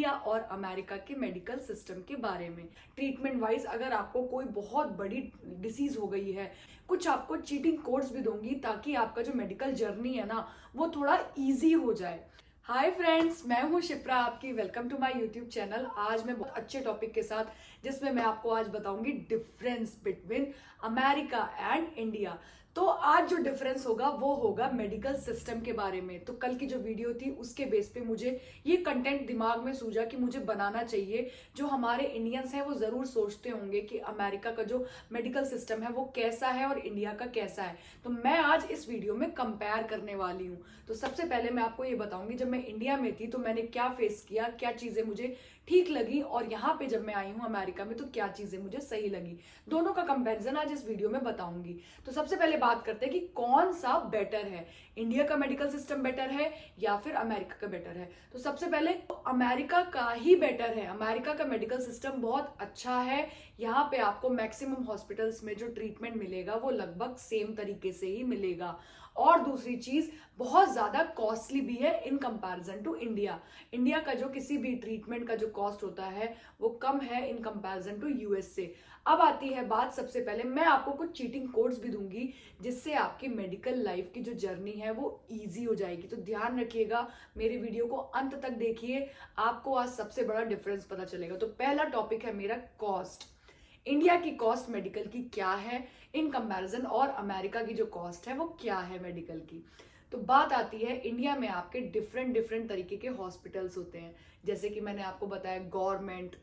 India और America के medical system के बारे में। ट्रीटमेंट वाइज अगर आपको कोई बहुत बड़ी डिसीज हो गई है, कुछ आपको चीटिंग कोड्स भी दूंगी ताकि आपका जो मेडिकल जर्नी है ना वो थोड़ा इजी हो जाए। हाय फ्रेंड्स, मैं हूं शिप्रा आपकी। Welcome to my YouTube channel. आज मैं बहुत अच्छे टॉपिक के साथ, जिसमें मैं आपको आज बताऊंगी difference between America and India. तो आज जो डिफरेंस होगा वो होगा मेडिकल सिस्टम के बारे में। तो कल की जो वीडियो थी उसके बेस पे मुझे ये कंटेंट दिमाग में सूझा कि मुझे बनाना चाहिए। जो हमारे इंडियंस हैं वो जरूर सोचते होंगे कि अमेरिका का जो मेडिकल सिस्टम है वो कैसा है और इंडिया का कैसा है। तो मैं आज इस वीडियो में कंपेयर करने वाली हूँ। तो सबसे पहले मैं आपको ये बताऊंगी जब मैं इंडिया में थी तो मैंने क्या फेस किया, क्या चीजें मुझे ठीक लगी, और यहाँ पे जब मैं आई हूँ अमेरिका में तो क्या चीजें मुझे सही लगी। दोनों का कंपैरिजन आज इस वीडियो में बताऊंगी। तो सबसे पहले बात करते हैं कि कौन सा बेटर है, इंडिया का मेडिकल सिस्टम बेटर है या फिर अमेरिका का बेटर है। तो सबसे पहले अमेरिका का ही बेटर है। अमेरिका का मेडिकल सिस्टम बहुत अच्छा है। यहाँ पे आपको मैक्सिमम हॉस्पिटल्स में जो ट्रीटमेंट मिलेगा वो लगभग सेम तरीके से ही मिलेगा। और दूसरी चीज, बहुत ज्यादा कॉस्टली भी है in comparison to India. India का जो किसी भी ट्रीटमेंट का जो कॉस्ट होता है वो कम है इन कंपैरिजन टू यूएस से। अब आती है बात, सबसे पहले मैं आपको कुछ चीटिंग कोड्स भी दूंगी जिससे आपकी मेडिकल लाइफ की जो जर्नी है वो इजी हो जाएगी। तो ध्यान रखिएगा, मेरी वीडियो को अंत तक देखिए, आपको आज सबसे बड़ा डिफरेंस पता चलेगा। तो पहला टॉपिक है मेरा कॉस्ट। इंडिया की कॉस्ट मेडिकल की क्या है इन कंपैरिजन, और अमेरिका की जो कॉस्ट है वो क्या है मेडिकल की। तो बात आती है, इंडिया में आपके डिफरेंट डिफरेंट तरीके के हॉस्पिटल्स होते हैं। जैसे कि मैंने आपको बताया, गवर्नमेंट,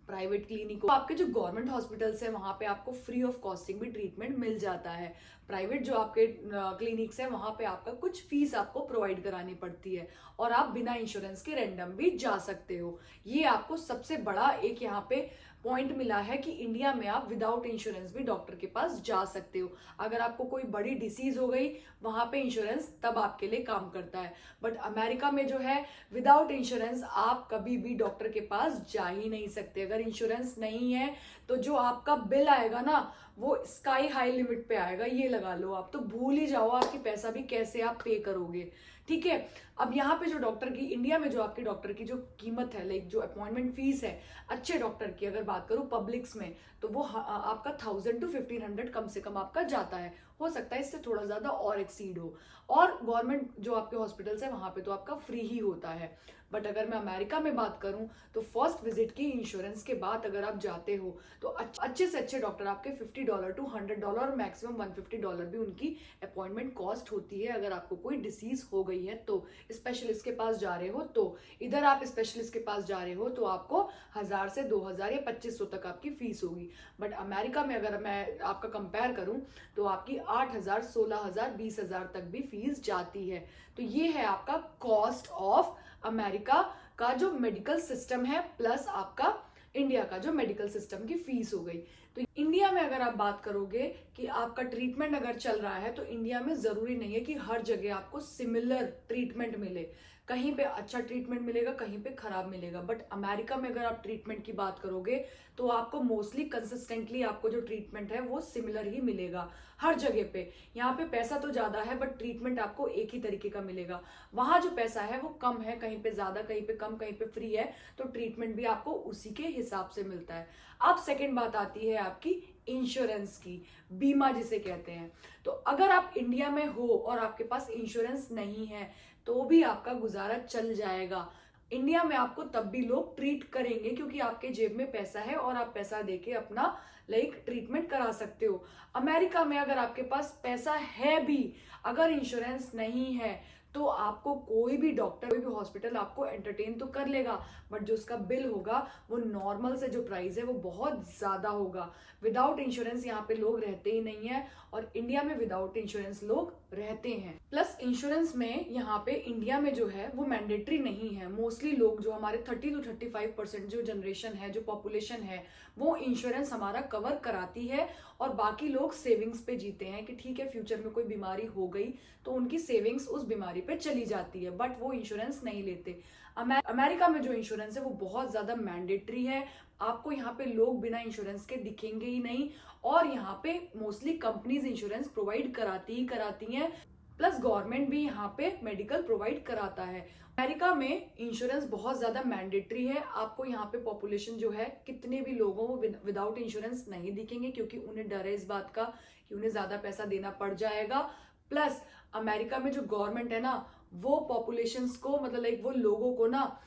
प्राइवेट क्लिनिक। आपके जो गवर्नमेंट हॉस्पिटल्स है वहां पे आपको फ्री ऑफ कॉस्टिंग भी ट्रीटमेंट मिल जाता है। प्राइवेट जो आपके क्लिनिक्स है वहां पे आपका कुछ फीस आपको प्रोवाइड करानी पड़ती है, और आप बिना इंश्योरेंस के रैंडम भी जा सकते हो। ये आपको सबसे बड़ा एक यहाँ पे पॉइंट मिला है कि इंडिया में आप विदाउट इंश्योरेंस भी डॉक्टर के पास जा सकते हो। अगर आपको कोई बड़ी डिसीज हो गई, वहां पे इंश्योरेंस तब आपके लिए काम करता है। बट अमेरिका में जो है, विदाउट इंश्योरेंस आप कभी भी डॉक्टर के पास जा ही नहीं सकते। अगर इंश्योरेंस नहीं है तो जो आपका बिल आएगा ना वो स्काई हाई लिमिट पे आएगा, ये लगा लो आप। तो भूल ही जाओ आपकी पैसा भी कैसे आप पे करोगे। ठीक है। अब यहाँ पे जो डॉक्टर की, इंडिया में जो आपके डॉक्टर की जो कीमत है, लाइक जो अपॉइंटमेंट फीस है अच्छे डॉक्टर की, अगर बात करूं पब्लिक्स में, तो वो आपका 1000 to 1500 कम से कम आपका जाता है। हो सकता है इससे थोड़ा ज्यादा और एक्सीड हो। और गवर्नमेंट जो आपके हॉस्पिटल्स है वहां पे तो आपका फ्री ही होता है। बट अगर मैं अमेरिका में बात करूं तो फर्स्ट विजिट की इंश्योरेंस के बाद अगर आप जाते हो तो अच्छे से अच्छे डॉक्टर आपके $50 to $100 और मैक्सिमम $150 भी उनकी अपॉइंटमेंट कॉस्ट होती है। अगर आपको कोई डिसीज हो गई है तो स्पेशलिस्ट के पास जा रहे हो, तो इधर आप स्पेशलिस्ट के पास जा रहे हो तो आपको 1000 से 2000 या 2500 तक आपकी फीस होगी। बट अमेरिका में अगर मैं आपका कंपेयर करूं तो आपकी 8000, 16000, 20000 तक भी फीस जाती है। तो ये है आपका कॉस्ट ऑफ अमेरिका का जो मेडिकल सिस्टम है, प्लस आपका इंडिया का जो मेडिकल सिस्टम की फीस हो गई। तो इंडिया में अगर आप बात करोगे कि आपका ट्रीटमेंट अगर चल रहा है तो इंडिया में जरूरी नहीं है कि हर जगह आपको सिमिलर ट्रीटमेंट मिले। कहीं पे अच्छा ट्रीटमेंट मिलेगा, कहीं पे खराब मिलेगा। बट अमेरिका में अगर आप ट्रीटमेंट की बात करोगे तो आपको मोस्टली कंसिस्टेंटली आपको जो ट्रीटमेंट है वो सिमिलर ही मिलेगा हर जगह पे। यहाँ पे पैसा तो ज्यादा है बट ट्रीटमेंट आपको एक ही तरीके का मिलेगा। वहां जो पैसा है वो कम है, कहीं पे ज्यादा, कहीं पे कम, कहीं पे फ्री है, तो ट्रीटमेंट भी आपको उसी के हिसाब से मिलता है। अब सेकेंड बात आती है आपकी इंश्योरेंस की, बीमा जिसे कहते हैं। तो अगर आप इंडिया में हो और आपके पास इंश्योरेंस नहीं है तो भी आपका गुजारा चल जाएगा। इंडिया में आपको तब भी लोग ट्रीट करेंगे क्योंकि आपके जेब में पैसा है और आप पैसा देके अपना लाइक ट्रीटमेंट करा सकते हो। अमेरिका में अगर आपके पास पैसा है भी, अगर इंश्योरेंस नहीं है तो आपको कोई भी डॉक्टर, कोई भी हॉस्पिटल आपको एंटरटेन तो कर लेगा, बट जो उसका बिल होगा वो नॉर्मल से जो प्राइस है वो बहुत ज्यादा होगा। विदाउट इंश्योरेंस यहाँ पे लोग रहते ही नहीं है, और इंडिया में विदाउट इंश्योरेंस लोग रहते हैं। प्लस इंश्योरेंस में यहाँ पे इंडिया में जो है वो मैंडेटरी नहीं है। मोस्टली लोग जो हमारे 30 to 35% जो जनरेशन है, जो पॉपुलेशन है, वो इंश्योरेंस हमारा कवर कराती है, और बाकी लोग सेविंग्स पे जीते हैं कि ठीक है फ्यूचर में कोई बीमारी हो गई तो उनकी सेविंग्स उस बीमारी पे चली जाती है, बट वो इंश्योरेंस नहीं लेते। अमेरिका में जो इंश्योरेंस है वो बहुत ज्यादा मैंडेटरी है। आपको यहाँ पे लोग बिना इंश्योरेंस के दिखेंगे ही नहीं, और यहाँ पे मोस्टली कंपनीज इंश्योरेंस प्रोवाइड कराती ही कराती हैं। प्लस गवर्नमेंट भी यहाँ पे मेडिकल प्रोवाइड कराता है। अमेरिका में इंश्योरेंस बहुत ज्यादा मैंडेटरी है। आपको यहाँ पे पॉपुलेशन जो है कितने भी लोगों को विदाउट इंश्योरेंस नहीं दिखेंगे, क्योंकि उन्हें डर है इस बात का कि उन्हें ज्यादा पैसा देना पड़ जाएगा। प्लस अमेरिका में जो गवर्नमेंट है ना, वो पॉपुलेशंस को मतलब लाइक वो लोगों को ना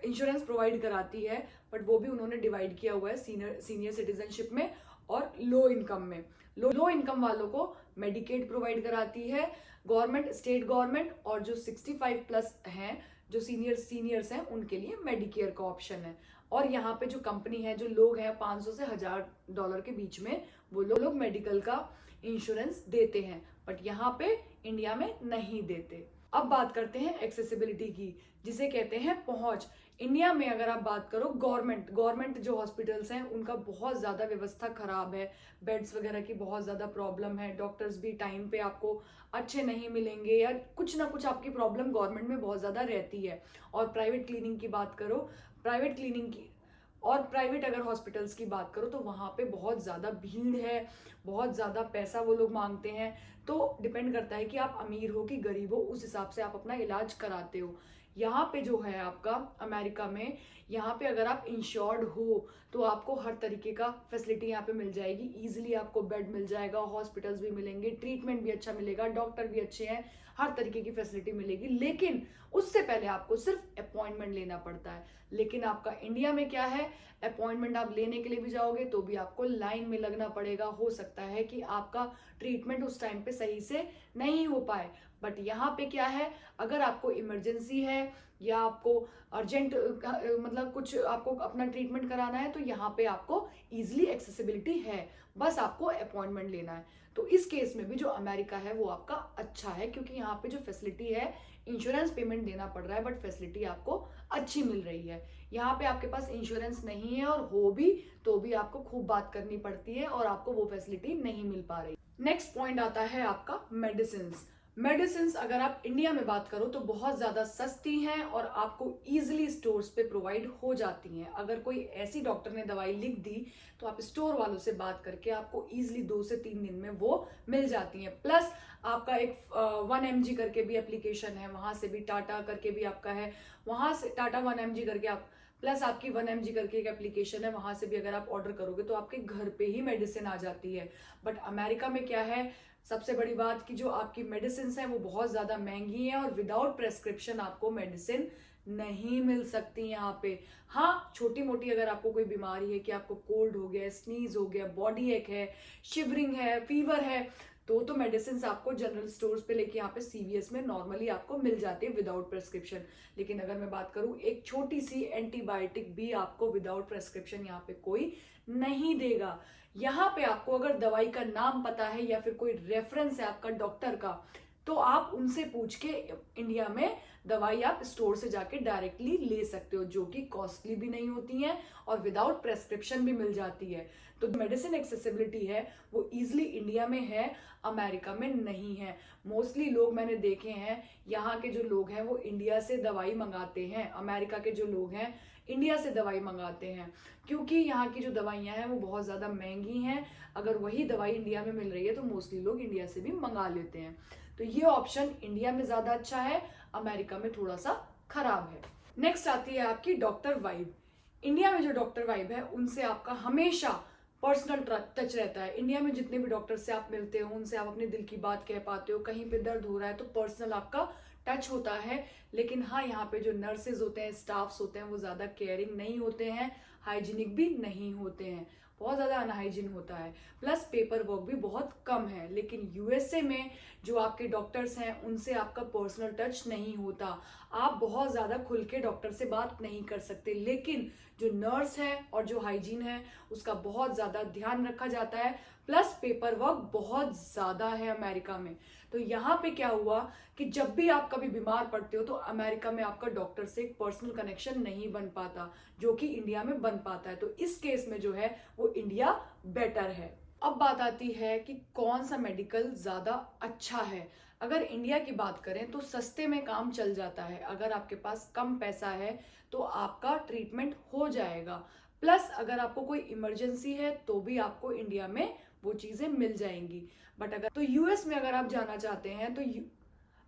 इंश्योरेंस प्रोवाइड कराती है, बट वो भी उन्होंने डिवाइड किया हुआ है सीनियर सिटीजनशिप में और लो इनकम में। लो इनकम वालों को मेडिकेड प्रोवाइड कराती है गवर्नमेंट, स्टेट गवर्नमेंट, और जो 65 प्लस हैं, जो सीनियर्स हैं, उनके लिए मेडिकेयर का ऑप्शन है। और यहाँ पे जो कंपनी है, जो लोग हैं 500 से $1000 के बीच में, वो लोग मेडिकल का इंश्योरेंस देते हैं, बट यहाँ पे इंडिया में नहीं देते। अब बात करते हैं एक्सेसिबिलिटी की, जिसे कहते हैं पहुंच। इंडिया में अगर आप बात करो गवर्नमेंट जो हॉस्पिटल्स हैं उनका बहुत ज्यादा व्यवस्था खराब है, बेड्स वगैरह की बहुत ज्यादा प्रॉब्लम है, डॉक्टर्स भी टाइम पे आपको अच्छे नहीं मिलेंगे, या कुछ ना कुछ आपकी प्रॉब्लम गवर्नमेंट में बहुत ज्यादा रहती है। और प्राइवेट क्लिनिक की बात करो, प्राइवेट अगर हॉस्पिटल्स की बात करो तो वहां पे बहुत ज्यादा भीड़ है, बहुत ज्यादा पैसा वो लोग मांगते हैं। तो डिपेंड करता है कि आप अमीर हो कि गरीब हो, उस हिसाब से आप अपना इलाज कराते हो। यहाँ पे जो है आपका अमेरिका में, यहाँ पे अगर आप इंश्योर्ड हो तो आपको हर तरीके का फैसिलिटी यहाँ पे मिल जाएगी। इजीली आपको बेड मिल जाएगा, हॉस्पिटल्स भी मिलेंगे, ट्रीटमेंट भी अच्छा मिलेगा, डॉक्टर भी अच्छे हैं, हर तरीके की फैसिलिटी मिलेगी। लेकिन उससे पहले आपको सिर्फ अपॉइंटमेंट लेना पड़ता है। लेकिन आपका इंडिया में क्या है, अपॉइंटमेंट आप लेने के लिए भी जाओगे तो भी आपको लाइन में लगना पड़ेगा। हो सकता है कि आपका ट्रीटमेंट उस टाइम पे सही से नहीं हो पाए, बट यहाँ पे क्या है, अगर आपको इमरजेंसी है या आपको अर्जेंट मतलब कुछ आपको अपना ट्रीटमेंट कराना है, तो यहाँ पे आपको इजिली एक्सेसिबिलिटी है, बस आपको अपॉइंटमेंट लेना है। तो इस केस में भी जो अमेरिका है वो आपका अच्छा है, क्योंकि यहाँ पे जो फैसिलिटी है, इंश्योरेंस पेमेंट देना पड़ रहा है बट फैसिलिटी आपको अच्छी मिल रही है। यहाँ पे आपके पास इंश्योरेंस नहीं है और हो भी तो भी आपको खूब बात करनी पड़ती है और आपको वो फैसिलिटी नहीं मिल पा रही। नेक्स्ट पॉइंट आता है आपका मेडिसिन। अगर आप इंडिया में बात करो तो बहुत ज्यादा सस्ती हैं और आपको इजीली स्टोर्स पे प्रोवाइड हो जाती हैं। अगर कोई ऐसी डॉक्टर ने दवाई लिख दी तो आप स्टोर वालों से बात करके आपको इजीली 2 से 3 दिन में वो मिल जाती हैं। प्लस आपका एक 1mg करके भी एप्लीकेशन है, वहां से भी टाटा करके भी आपका है, वहां से टाटा 1mg करके आप, प्लस आपकी 1mg करके एक एप्लीकेशन है, वहां से भी अगर आप ऑर्डर करोगे तो आपके घर पे ही मेडिसिन आ जाती है। बट अमेरिका में क्या है, सबसे बड़ी बात कि जो आपकी मेडिसिन है वो बहुत ज्यादा महंगी है और विदाउट प्रेस्क्रिप्शन आपको मेडिसिन नहीं मिल सकती यहाँ पे। हाँ, छोटी मोटी अगर आपको कोई बीमारी है कि आपको कोल्ड हो गया, स्नीज हो गया, बॉडी एक है, शिवरिंग है, फीवर है, तो मेडिसिन आपको जनरल स्टोर्स पे लेके यहाँ पे सीवीएस में नॉर्मली आपको मिल जाती है विदाउट प्रेस्क्रिप्शन। लेकिन अगर मैं बात करूं, एक छोटी सी एंटीबायोटिक भी आपको विदाउट प्रेस्क्रिप्शन यहाँ पे कोई नहीं देगा। यहाँ पे आपको अगर दवाई का नाम पता है या फिर कोई रेफरेंस है आपका डॉक्टर का, तो आप उनसे पूछ के इंडिया में दवाई आप स्टोर से जाके डायरेक्टली ले सकते हो, जो कि कॉस्टली भी नहीं होती हैं और विदाउट प्रेस्क्रिप्शन भी मिल जाती है। तो मेडिसिन एक्सेसिबिलिटी है वो इजिली इंडिया में है, अमेरिका में नहीं है। मोस्टली लोग मैंने देखे हैं, यहाँ के जो लोग हैं वो इंडिया से दवाई मंगाते हैं, अमेरिका के जो लोग हैं इंडिया से दवाई मंगाते हैं, क्योंकि यहाँ की जो दवाइयाँ हैं वो बहुत ज़्यादा महंगी हैं। अगर वही दवाई इंडिया में मिल रही है तो मोस्टली लोग इंडिया से भी मंगा लेते हैं। तो ये ऑप्शन इंडिया में ज़्यादा अच्छा है, अमेरिका में थोड़ा सा खराब है। नेक्स्ट आती है आपकी डॉक्टर वाइब। इंडिया में जो डॉक्टर वाइब है उनसे आपका हमेशा पर्सनल टच रहता है। इंडिया में जितने भी डॉक्टर से आप मिलते हो उनसे आप अपने दिल की बात कह पाते हो, कहीं पे दर्द हो रहा है तो पर्सनल आपका टच होता है। लेकिन हाँ, यहाँ पे जो नर्सेज होते हैं, स्टाफ्स होते हैं, वो ज्यादा केयरिंग नहीं होते हैं, हाइजीनिक भी नहीं होते हैं, बहुत ज्यादा अनहाइजीन होता है। प्लस पेपर वर्क भी बहुत कम है। लेकिन यूएसए में जो आपके डॉक्टर्स हैं उनसे आपका पर्सनल टच नहीं होता, आप बहुत ज्यादा खुल के डॉक्टर से बात नहीं कर सकते। लेकिन जो नर्स है और जो हाइजीन है उसका बहुत ज्यादा ध्यान रखा जाता है। प्लस पेपर वर्क बहुत ज्यादा है अमेरिका में। तो यहाँ पे क्या हुआ कि जब भी आप कभी बीमार पड़ते हो तो अमेरिका में आपका डॉक्टर से एक पर्सनल कनेक्शन नहीं बन पाता, जो कि इंडिया में बन पाता है। तो इस केस में जो है वो इंडिया बेटर है। अब बात आती है कि कौन सा मेडिकल ज्यादा अच्छा है। अगर इंडिया की बात करें तो सस्ते में काम चल जाता है, अगर आपके पास कम पैसा है तो आपका ट्रीटमेंट हो जाएगा। प्लस अगर आपको कोई इमरजेंसी है तो भी आपको इंडिया में वो चीजें मिल जाएंगी। बट अगर तो यूएस में अगर आप जाना चाहते हैं तो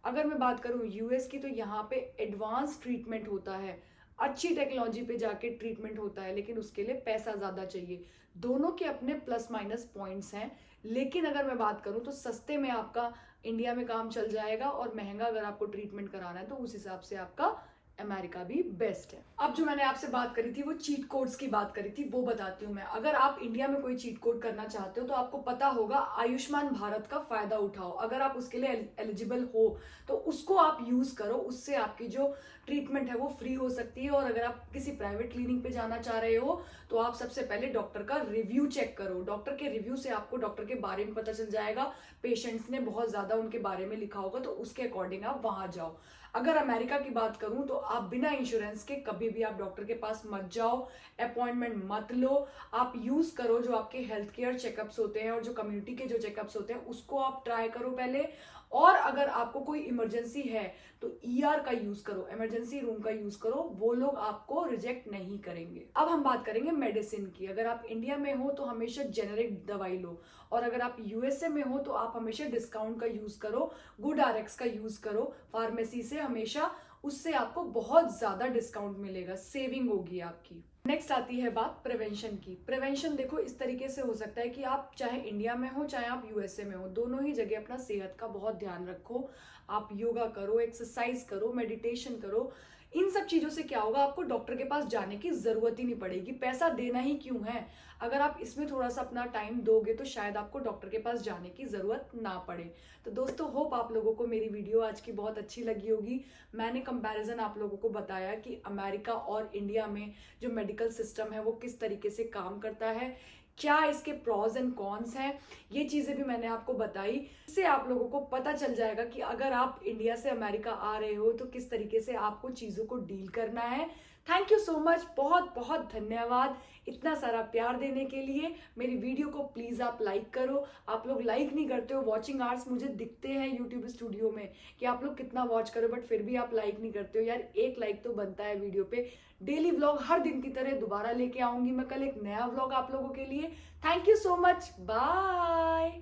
अगर मैं बात करूं यूएस की, तो यहाँ पे एडवांस ट्रीटमेंट होता है, अच्छी टेक्नोलॉजी पे जाके ट्रीटमेंट होता है, लेकिन उसके लिए पैसा ज्यादा चाहिए। दोनों के अपने प्लस माइनस पॉइंट्स हैं, लेकिन अगर मैं बात करूं तो सस्ते में आपका इंडिया में काम चल जाएगा, और महंगा अगर आपको ट्रीटमेंट कराना है तो उस हिसाब से आपका अमेरिका भी बेस्ट है। अब जो मैंने आपसे बात करी थी वो चीट कोड्स की बात करी थी, वो बताती हूँ मैं। अगर आप इंडिया में कोई चीट कोड करना चाहते हो तो आपको पता होगा आयुष्मान भारत का फायदा उठाओ। अगर आप उसके लिए एलिजिबल हो तो उसको आप यूज करो, उससे आपकी जो ट्रीटमेंट है वो फ्री हो सकती है। और अगर आप किसी प्राइवेट क्लिनिक पे जाना चाह रहे हो तो आप सबसे पहले डॉक्टर का रिव्यू चेक करो। डॉक्टर के रिव्यू से आपको डॉक्टर के बारे में पता चल जाएगा, पेशेंट्स ने बहुत ज्यादा उनके बारे में लिखा होगा, तो उसके अकॉर्डिंग आप वहां जाओ। अगर अमेरिका की बात करूं तो आप बिना इंश्योरेंस के कभी भी आप डॉक्टर के पास मत जाओ, अपॉइंटमेंट मत लो। आप यूज करो जो आपके हेल्थ केयर चेकअप्स होते हैं और जो कम्युनिटी के जो चेकअप्स होते हैं उसको आप ट्राई करो पहले। और अगर आपको कोई इमरजेंसी है तो ईआर का यूज करो, इमरजेंसी रूम का यूज करो, वो लोग आपको रिजेक्ट नहीं करेंगे। अब हम बात करेंगे मेडिसिन की। अगर आप इंडिया में हो तो हमेशा जेनेरिक दवाई लो, और अगर आप यूएसए में हो तो आप हमेशा डिस्काउंट का यूज करो, गुड आरएक्स का यूज करो फार्मेसी से हमेशा, उससे आपको बहुत ज्यादा डिस्काउंट मिलेगा, सेविंग होगी आपकी। नेक्स्ट आती है बात प्रिवेंशन की। प्रिवेंशन देखो इस तरीके से हो सकता है कि आप चाहे इंडिया में हो चाहे आप यूएसए में हो, दोनों ही जगह अपना सेहत का बहुत ध्यान रखो। आप योगा करो, एक्सरसाइज करो, मेडिटेशन करो। इन सब चीजों से क्या होगा, आपको डॉक्टर के पास जाने की जरूरत ही नहीं पड़ेगी, पैसा देना ही क्यों है। अगर आप इसमें थोड़ा सा अपना टाइम दोगे तो शायद आपको डॉक्टर के पास जाने की जरूरत ना पड़े। तो दोस्तों होप आप लोगों को मेरी वीडियो आज की बहुत अच्छी लगी होगी। मैंने कंपैरिजन आप लोगों को बताया कि अमेरिका और इंडिया में जो मेडिकल सिस्टम है वो किस तरीके से काम करता है, क्या इसके प्रॉज एंड कॉन्स हैं, ये चीजें भी मैंने आपको बताई। इससे आप लोगों को पता चल जाएगा कि अगर आप इंडिया से अमेरिका आ रहे हो तो किस तरीके से आपको चीजों को डील करना है। थैंक यू सो मच, बहुत बहुत धन्यवाद इतना सारा प्यार देने के लिए। मेरी वीडियो को प्लीज आप लाइक करो। आप लोग लाइक नहीं करते हो, वॉचिंग आवर्स मुझे दिखते हैं यूट्यूब स्टूडियो में कि आप लोग कितना वॉच करो, बट फिर भी आप लाइक नहीं करते हो। यार एक लाइक तो बनता है वीडियो पे। डेली व्लॉग हर दिन की तरह दोबारा लेके आऊंगी मैं कल एक नया व्लॉग आप लोगों के लिए। Thank you so much, bye.